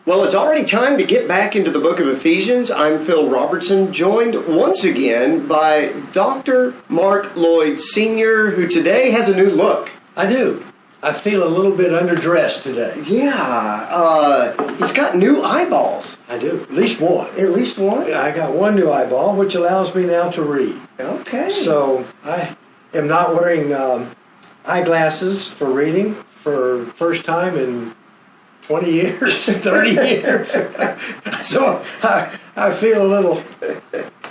Well, it's already time to get back into the book of Ephesians. I'm Phil Robertson, joined once again by Dr. Mark Lloyd Sr., who today has a new look. I do. I feel a little bit underdressed today. Yeah, he's got new eyeballs. I do. At least one. At least one? I got one new eyeball, which allows me now to read. Okay. So I am not wearing eyeglasses for reading for first time in 20 years, 30 years. So I feel a little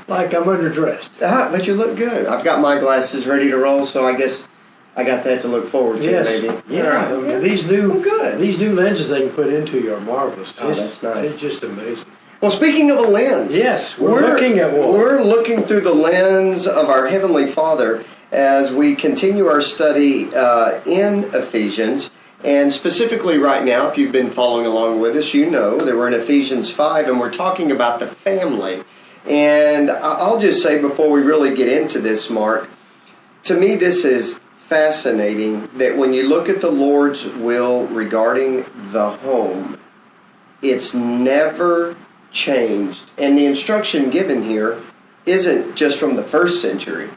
like I'm underdressed. But you look good. I've got my glasses ready to roll, so I guess I got that to look forward to, yes. maybe. Yeah. Right. These new lenses they can put into you are marvelous. Oh, that's nice. It's just amazing. Well, speaking of a lens. Yes, we're looking at one. We're looking through the lens of our Heavenly Father as we continue our study in Ephesians. And specifically right now, if you've been following along with us, you know that we're in Ephesians 5 and we're talking about the family. And I'll just say before we really get into this, Mark, to me this is fascinating that when you look at the Lord's will regarding the home, it's never changed. And the instruction given here isn't just from the first century.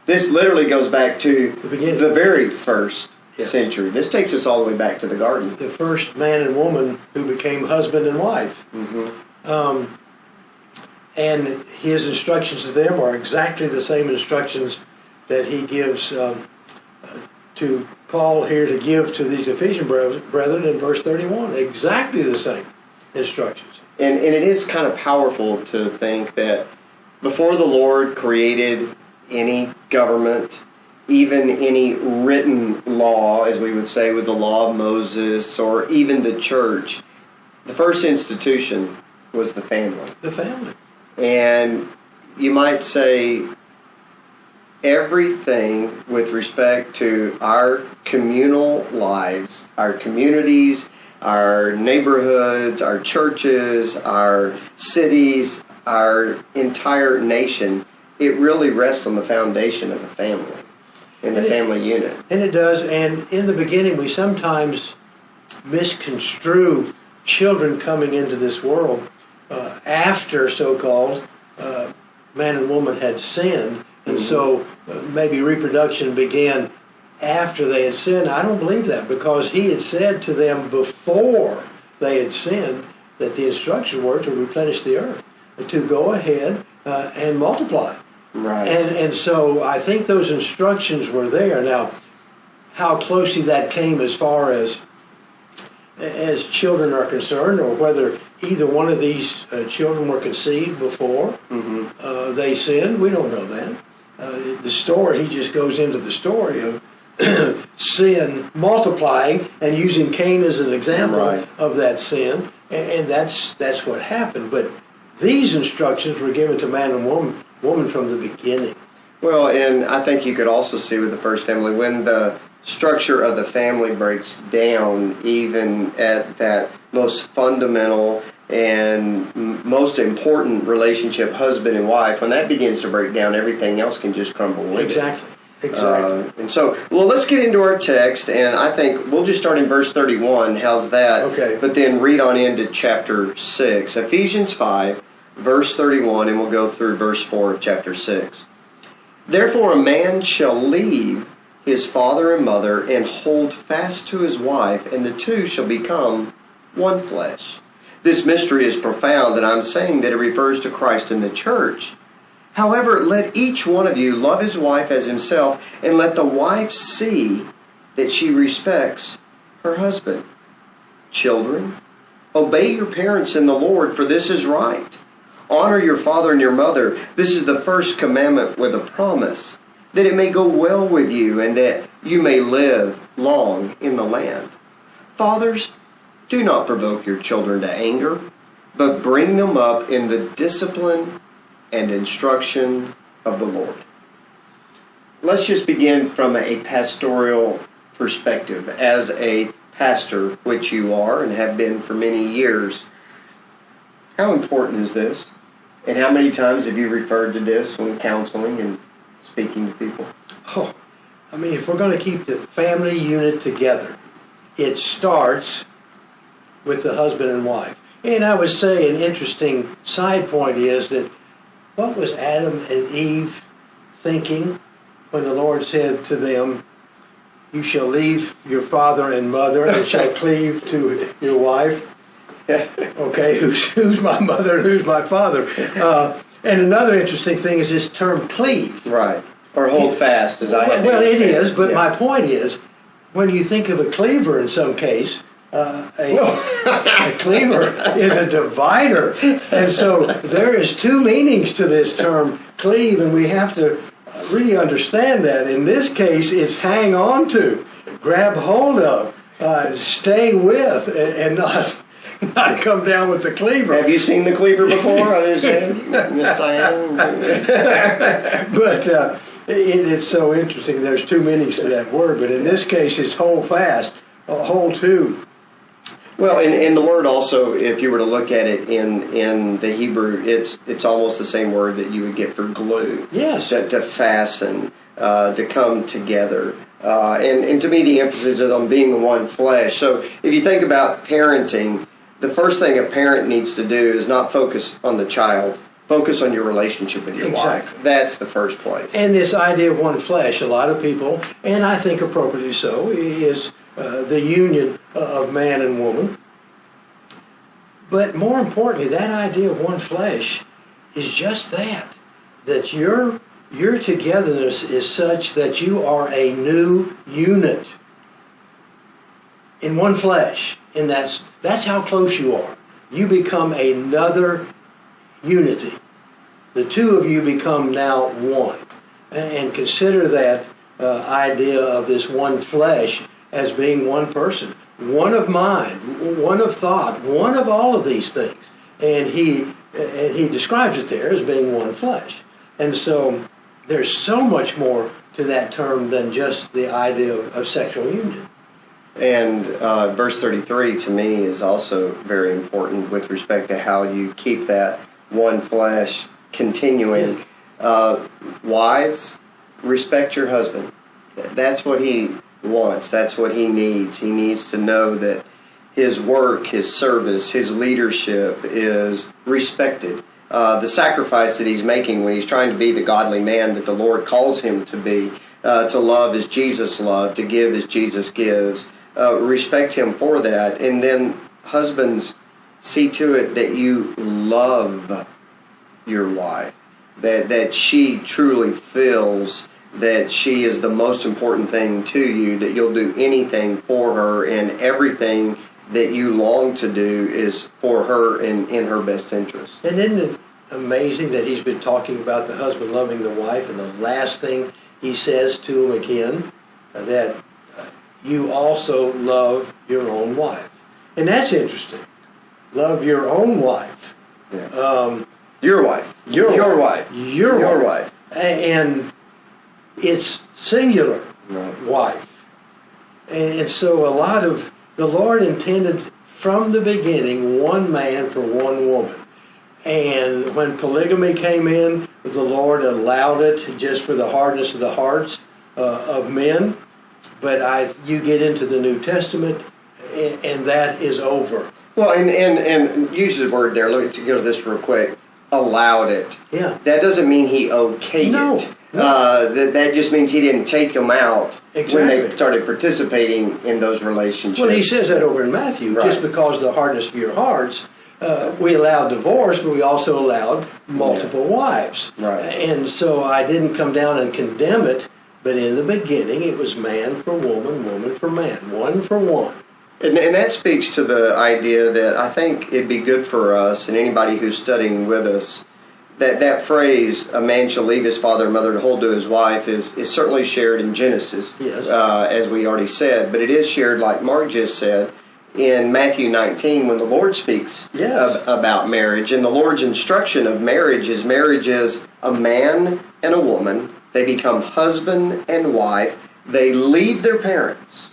This literally goes back to the very first century. This takes us all the way back to the garden. The first man and woman who became husband and wife. Mm-hmm. And his instructions to them are exactly the same instructions that he gives to Paul here to give to these Ephesian brethren in verse 31. Exactly the same instructions. And it is kind of powerful to think that before the Lord created any government, even any written law, as we would say with the law of Moses, or even the church, the first institution was the family. The family. And you might say everything with respect to our communal lives, our communities, our neighborhoods, our churches, our cities, our entire nation, it really rests on the foundation of the family and the family unit. And it does. And in the beginning, we sometimes misconstrue children coming into this world after so-called man and woman had sinned. And so maybe reproduction began after they had sinned. I don't believe that, because he had said to them before they had sinned that the instructions were to replenish the earth, to go ahead and multiply. Right. And so I think those instructions were there. Now, how closely that came as far as children are concerned, or whether either one of these children were conceived before they sinned, we don't know that. The story, he just goes into the story of sin multiplying and using Cain as an example of that sin, and that's what happened. But these instructions were given to man and woman from the beginning. Well, and I think you could also see with the first family, when the structure of the family breaks down, even at that most fundamental and most important relationship, husband and wife, when that begins to break down, everything else can just crumble with Exactly. And so, well, let's get into our text, and I think we'll just start in verse 31. How's that? Okay. But then read on into chapter 6. Ephesians 5, verse 31, and we'll go through verse 4 of chapter 6. Therefore a man shall leave his father and mother and hold fast to his wife, and the two shall become one flesh. This mystery is profound, and I'm saying that it refers to Christ and the church. However, let each one of you love his wife as himself, and let the wife see that she respects her husband. Children, obey your parents in the Lord, for this is right. Honor your father and your mother. This is the first commandment with a promise, that it may go well with you and that you may live long in the land. Fathers, do not provoke your children to anger, but bring them up in the discipline and instruction of the Lord. Let's just begin from a pastoral perspective. As a pastor, which you are and have been for many years, how important is this? And how many times have you referred to this when counseling and speaking to people? Oh, I mean, if we're going to keep the family unit together, it starts with the husband and wife. And I would say an interesting side point is that what was Adam and Eve thinking when the Lord said to them, "You shall leave your father and mother and shall cleave to your wife"? Okay, who's my mother and who's my father? And another interesting thing is this term cleave. Right. Or hold fast, as I had. Well, it is, but my point is, when you think of a cleaver in some case, a cleaver is a divider. And so there is two meanings to this term cleave, and we have to really understand that. In this case, it's hang on to, grab hold of, stay with, and not come down with the cleaver. Have you seen the cleaver before? I understand, Miss Diane. But it's so interesting. There's two meanings to that word, but in this case, it's hold fast, hold to. Well, and the word also, if you were to look at it in the Hebrew, it's almost the same word that you would get for glue. Yes. To fasten, to come together. And to me, the emphasis is on being one flesh. So if you think about parenting, the first thing a parent needs to do is not focus on the child. Focus on your relationship with your wife. That's the first place. And this idea of one flesh, a lot of people, and I think appropriately so, is the union of man and woman. But more importantly, that idea of one flesh is just that your togetherness is such that you are a new unit in one flesh. And that's how close you are. You become another unity. The two of you become now one. And consider that idea of this one flesh as being one person, one of mind, one of thought, one of all of these things. And he describes it there as being one flesh. And so there's so much more to that term than just the idea of sexual union. And verse 33 to me is also very important with respect to how you keep that one flesh continuing. Wives, respect your husband. That's what he wants. That's what he needs. He needs to know that his work, his service, his leadership is respected. The sacrifice that he's making when he's trying to be the godly man that the Lord calls him to be, to love as Jesus loved, to give as Jesus gives. Respect him for that. And then husbands, see to it that you love your wife, that she truly feels that she is the most important thing to you, that you'll do anything for her, and everything that you long to do is for her and in her best interest. And isn't it amazing that he's been talking about the husband loving the wife, and the last thing he says to him again, that you also love your own wife. And that's interesting. Love your own wife. Yeah. Your wife. Your wife. Your wife. And it's singular, right. Wife. And so a lot of the Lord intended from the beginning one man for one woman. And when polygamy came in, the Lord allowed it just for the hardness of the hearts of men. But you get into the New Testament, and that is over. Well, and use the word there. Let me go to this real quick. Allowed it. Yeah. That doesn't mean he okayed it. No. That just means he didn't take them out when they started participating in those relationships. Well, he says that over in Matthew. Right. Just because of the hardness of your hearts, we allowed divorce, but we also allowed multiple wives. Right. And so I didn't come down and condemn it, but in the beginning it was man for woman, woman for man, one for one. And that speaks to the idea that I think it'd be good for us and anybody who's studying with us, that phrase, a man shall leave his father and mother to hold to his wife, is certainly shared in Genesis, yes. As we already said. But it is shared, like Mark just said, in Matthew 19 when the Lord speaks yes. about marriage. And the Lord's instruction of marriage is a man and a woman. They become husband and wife. They leave their parents.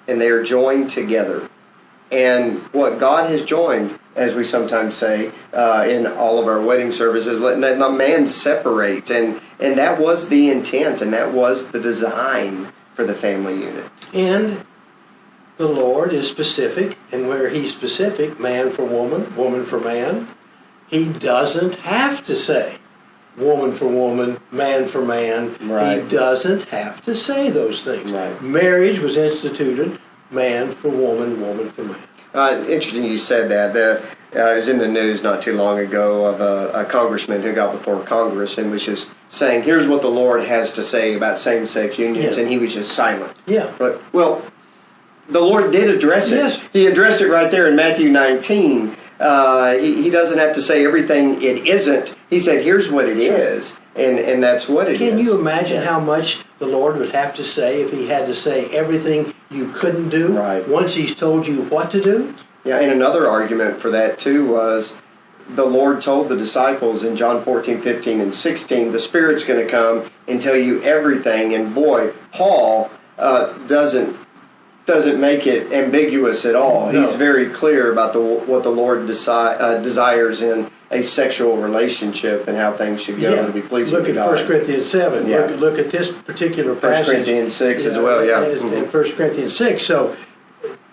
And they are joined together. And what God has joined, as we sometimes say in all of our wedding services, let not man separate. And that was the intent, and that was the design for the family unit. And the Lord is specific, and where He's specific, man for woman, woman for man, He doesn't have to say woman for woman, man for man. Right. He doesn't have to say those things. Right. Marriage was instituted man for woman, woman for man. Interesting you said that. It was in the news not too long ago of a congressman who got before Congress and was just saying, here's what the Lord has to say about same-sex unions, and he was just silent. Yeah. But, well, the Lord did address it. Yes. He addressed it right there in Matthew 19. He doesn't have to say everything it isn't. He said, here's what it is, and that's what it is. Can you imagine how much the Lord would have to say if He had to say everything you couldn't do once He's told you what to do? Yeah, and another argument for that, too, was the Lord told the disciples in John 14, 15, and 16, the Spirit's going to come and tell you everything. And boy, Paul doesn't make it ambiguous at all. No. He's very clear about what the Lord desires in a sexual relationship and how things should go to be pleasing to God. Look at 1 Corinthians 7. Yeah. Look at this particular passage. 1 Corinthians 6 as well, yeah. In 1 Corinthians 6. So,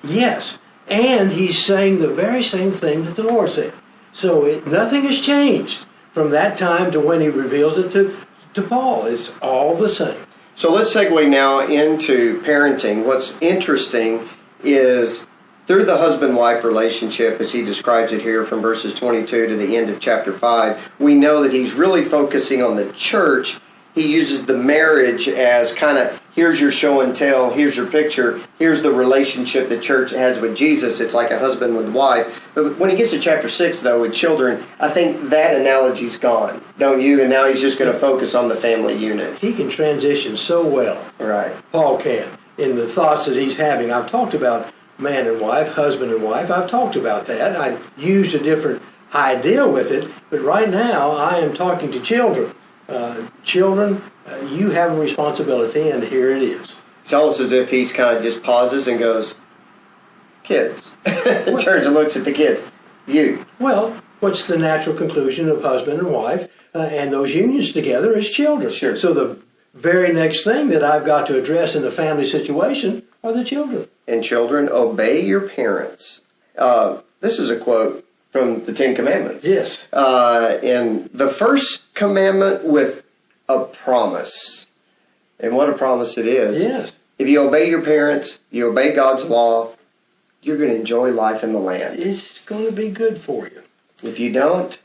yes. And he's saying the very same thing that the Lord said. So nothing has changed from that time to when He reveals it to Paul. It's all the same. So let's segue now into parenting. What's interesting is through the husband-wife relationship, as he describes it here from verses 22 to the end of chapter 5, we know that he's really focusing on the church. He uses the marriage as kind of, here's your show and tell, here's your picture, here's the relationship the church has with Jesus. It's like a husband with wife. But when he gets to chapter 6, though, with children, I think that analogy's gone, don't you? And now he's just going to focus on the family unit. He can transition so well. Right. Paul can, in the thoughts that he's having. I've talked about man and wife, husband and wife. I've talked about that. I used a different idea with it, but right now I am talking to children. Children, you have a responsibility, and here it is. It's almost as if he's kind of just pauses and goes, kids. Turns and looks at the kids. You. Well, what's the natural conclusion of husband and wife and those unions together is children. Sure. So the very next thing that I've got to address in the family situation are the children. And children, obey your parents. This is a quote from the Ten Commandments. Yes. And the first commandment with a promise. And what a promise it is. Yes. If you obey your parents, you obey God's law, you're going to enjoy life in the land. It's going to be good for you. If you don't,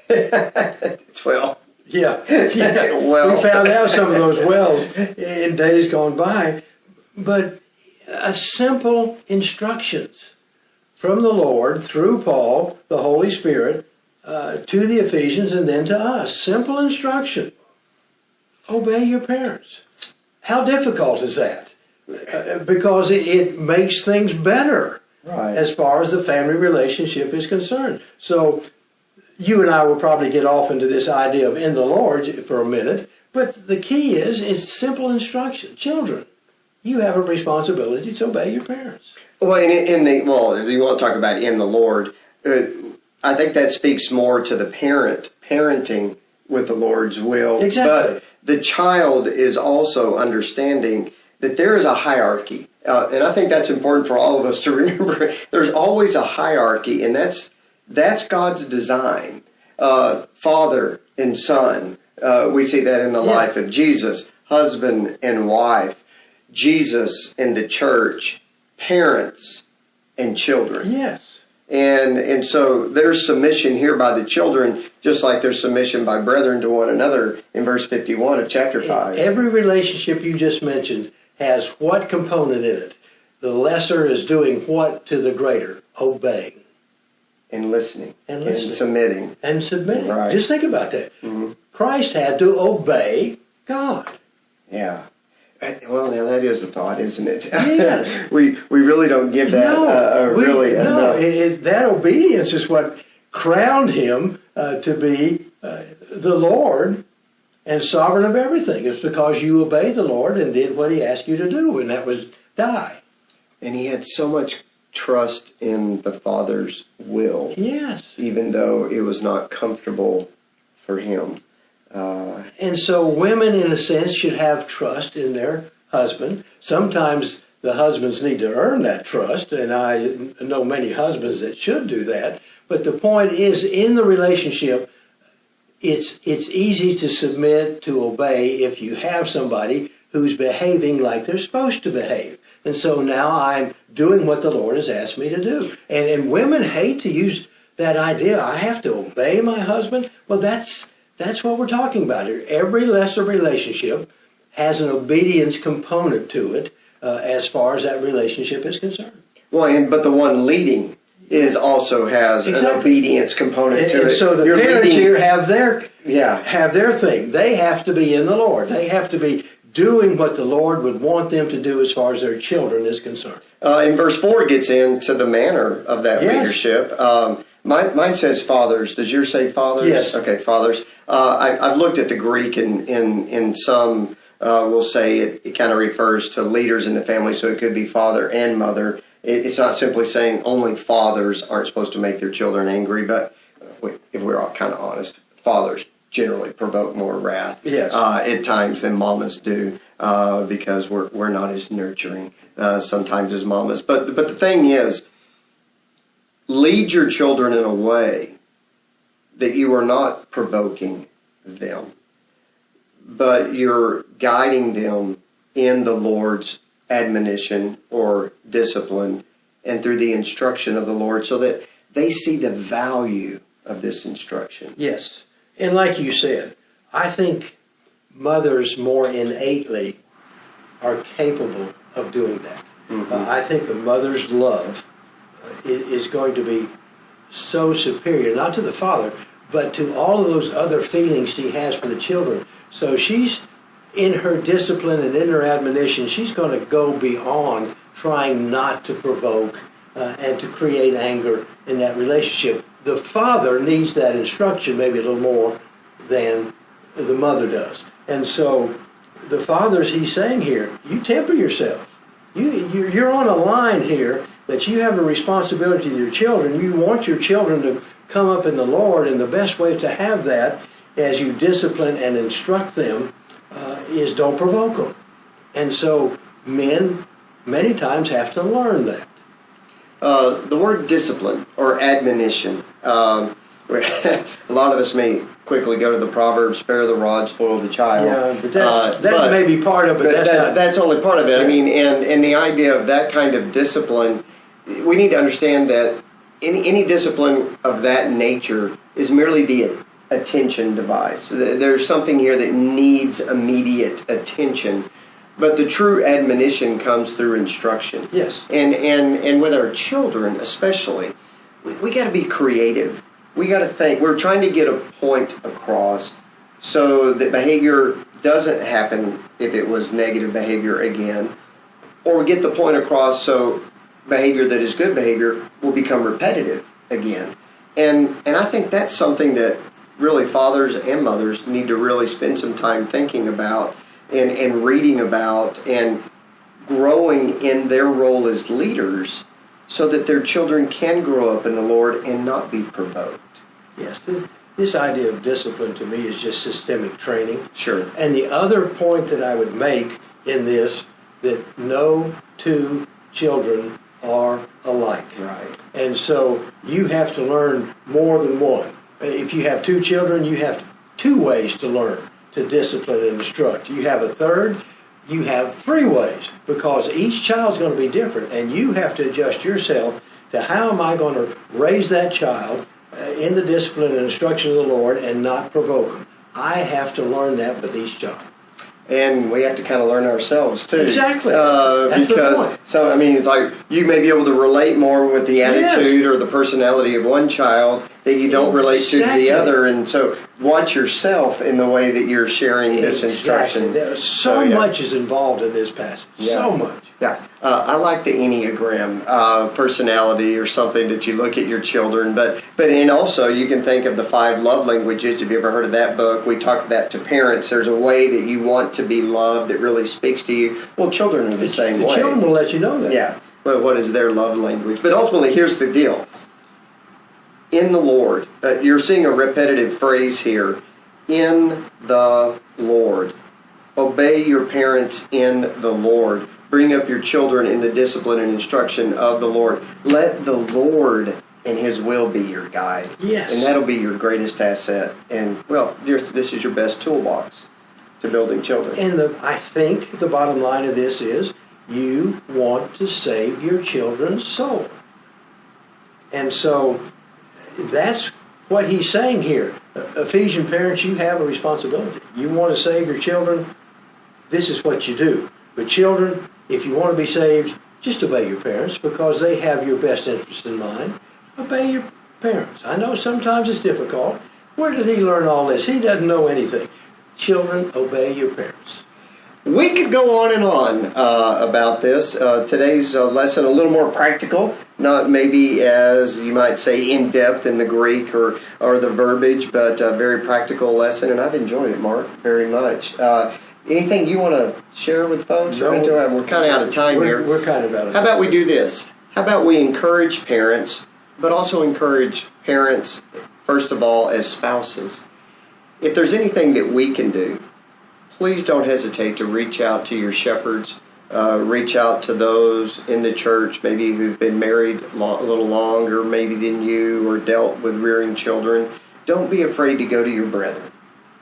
it's well. Yeah. Well. We found out some of those wells in days gone by. But simple instructions from the Lord through Paul, the Holy Spirit, to the Ephesians and then to us. Simple instruction. Obey your parents. How difficult is that? Because it makes things better as far as the family relationship is concerned. So you and I will probably get off into this idea of in the Lord for a minute, but the key is it's simple instruction. Children, you have a responsibility to obey your parents. Well, if you want to talk about in the Lord, I think that speaks more to the parenting with the Lord's will. Exactly. But the child is also understanding that there is a hierarchy. And I think that's important for all of us to remember. There's always a hierarchy, and that's God's design. Father and son. We see that in the life of Jesus. Husband and wife. Jesus and the church. Parents and children. Yes. And so there's submission here by the children, just like there's submission by brethren to one another in verse 51 of chapter 5. Every relationship you just mentioned has what component in it? The lesser is doing what to the greater? Obeying. And listening. And submitting. And submitting. Right. Just think about that. Mm-hmm. Christ had to obey God. Yeah. Well, now that is a thought, isn't it? Yes. we really don't give that enough. That obedience is what crowned him to be the Lord and sovereign of everything. It's because you obeyed the Lord and did what He asked you to do, and that was die. And he had so much trust in the Father's will. Yes. Even though it was not comfortable for him. And so women, in a sense, should have trust in their husband. Sometimes the husbands need to earn that trust, and I know many husbands that should do that. But the point is, in the relationship, it's easy to submit, to obey, if you have somebody who's behaving like they're supposed to behave. And so now I'm doing what the Lord has asked me to do. And women hate to use that idea, I have to obey my husband. Well, that's what we're talking about here. Every lesser relationship has an obedience component to it as far as that relationship is concerned. Well, but the one leading also has an obedience component to it. So the parents here have their thing. They have to be in the Lord. They have to be doing what the Lord would want them to do as far as their children is concerned. In verse 4 it gets into the manner of that leadership. Mine says fathers. Does yours say fathers? Yes. Okay, fathers. I've looked at the Greek, and in some will say it kind of refers to leaders in the family, so it could be father and mother. It's not simply saying only fathers aren't supposed to make their children angry, but if we're all kind of honest, fathers generally provoke more wrath at times than mamas do, because we're not as nurturing sometimes as mamas. But the thing is, lead your children in a way that you are not provoking them, but you're guiding them in the Lord's admonition or discipline and through the instruction of the Lord, so that they see the value of this instruction. Yes. And like you said, I think mothers more innately are capable of doing that. Mm-hmm. I think a mother's love is going to be so superior, not to the father, but to all of those other feelings she has for the children. So she's, in her discipline and in her admonition, she's going to go beyond trying not to provoke and to create anger in that relationship. The father needs that instruction maybe a little more than the mother does. And so the fathers, he's saying here, you temper yourself. You're on a line here that you have a responsibility to your children. You want your children to come up in the Lord, and the best way to have that as you discipline and instruct them is don't provoke them. And so men many times have to learn that. The word discipline or admonition, a lot of us may quickly go to the Proverbs, spare the rod, spoil the child. Yeah, but that may be part of it. That's only part of it. Yeah. I mean, and the idea of that kind of discipline, we need to understand that any discipline of that nature is merely the attention device. There's something here that needs immediate attention. But the true admonition comes through instruction. Yes. And with our children especially, we got to be creative. We got to think. We're trying to get a point across so that behavior doesn't happen if it was negative behavior again, or get the point across so behavior that is good behavior will become repetitive again. And I think that's something that really fathers and mothers need to really spend some time thinking about and reading about and growing in their role as leaders so that their children can grow up in the Lord and not be provoked. Yes, this idea of discipline to me is just systemic training. Sure. And the other point that I would make in this, that no two children are alike. Right. And so you have to learn more than one. If you have two children, you have two ways to learn to discipline and instruct. You have a third, you have three ways, because each child's going to be different, and you have to adjust yourself to how am I going to raise that child in the discipline and instruction of the Lord and not provoke them. I have to learn that with each child. And we have to kind of learn ourselves too. Exactly. That's because the point. So I mean, it's like you may be able to relate more with the attitude or the personality of one child that you don't relate to the other, and so watch yourself in the way that you're sharing this instruction. There's so much is involved in this passage. Yeah. So much. Yeah, I like the Enneagram personality or something that you look at your children, but and also you can think of the 5 love languages. Have you ever heard of that book? We talk that to parents. There's a way that you want to be loved that really speaks to you. Well, children are the same way. The children will let you know that. Yeah. Well, what is their love language? But ultimately, here's the deal. In the Lord, you're seeing a repetitive phrase here. In the Lord. Obey your parents in the Lord. Bring up your children in the discipline and instruction of the Lord. Let the Lord and His will be your guide. Yes. And that'll be your greatest asset. And, well, this is your best toolbox to building children. And I think the bottom line of this is you want to save your children's soul. And so that's what he's saying here. Ephesian parents, you have a responsibility. You want to save your children, this is what you do. But children, if you want to be saved, just obey your parents because they have your best interest in mind. Obey your parents. I know sometimes it's difficult. Where did he learn all this? He doesn't know anything. Children, obey your parents. We could go on and on about this. Today's lesson a little more practical, not maybe as you might say in-depth in the Greek or the verbiage, but a very practical lesson, and I've enjoyed it, Mark, very much. Anything you want to share with folks? No, we're kind of out of time here. We're kind of out of time. How about we do this? How about we encourage parents, but also encourage parents, first of all, as spouses. If there's anything that we can do, please don't hesitate to reach out to your shepherds, reach out to those in the church, maybe who've been married a little longer, maybe than you, or dealt with rearing children. Don't be afraid to go to your brethren,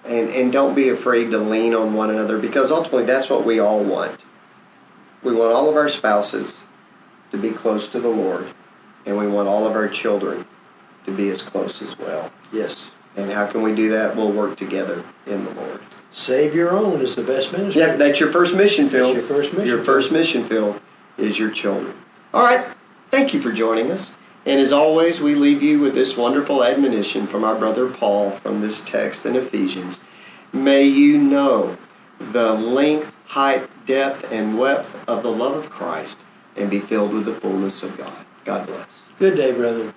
and don't be afraid to lean on one another, because ultimately that's what we all want. We want all of our spouses to be close to the Lord, and we want all of our children to be as close as well. Yes. And how can we do that? We'll work together in the Lord. Save your own is the best ministry. Yep, that's your first mission field. That's your first mission. Your first mission field is your children. All right. Thank you for joining us. And as always, we leave you with this wonderful admonition from our brother Paul from this text in Ephesians. May you know the length, height, depth, and width of the love of Christ and be filled with the fullness of God. God bless. Good day, brother.